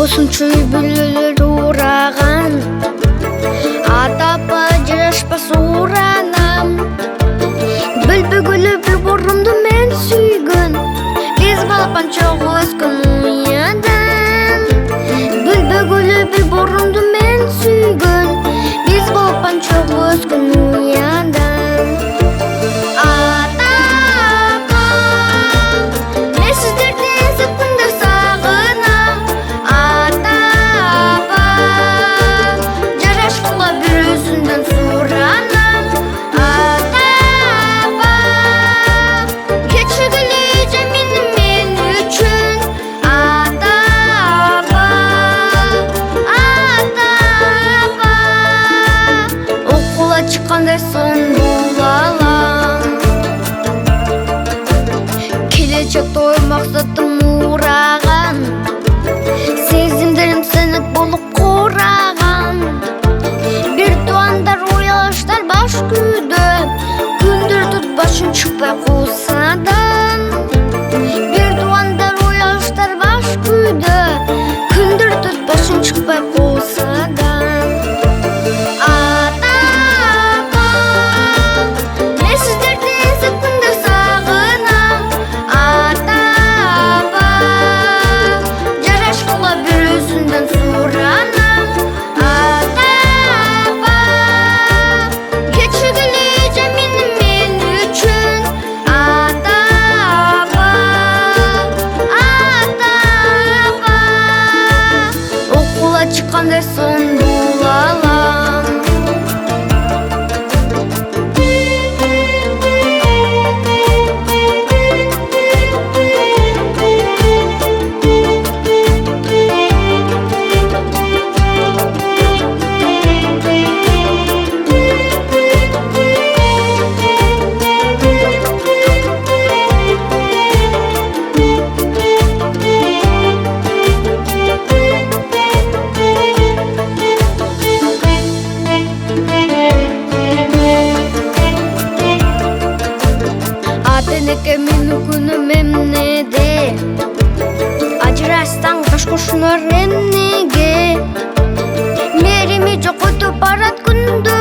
Осынча үй бүлөлөр ураган, атапа жарашпас уранам. Бүлбүгүлү бүл борумду мен сүйгөн, биз балапан чогуу өскөн уядан. Бүлбүгүлү бүл борумду мен сүйгөн, биз балапан чогуу өскөн уядан. Çıkkanday son bulalım. Келечек той максатым ураган, сезимдерим сенет болуп кураган. Бир туандар уялыштар баш күйдө, күндөр tutбашын чыкпай куусадан. Бир туандар уялыштар баш күйдө, күндөр tutбашын чыкпай куусадан. Çıkkanday son bulalım. Атенеке менің күнім эмнеде, ажырастан каш кошунор эмнеге. Мерими жок өтүп барат күндө,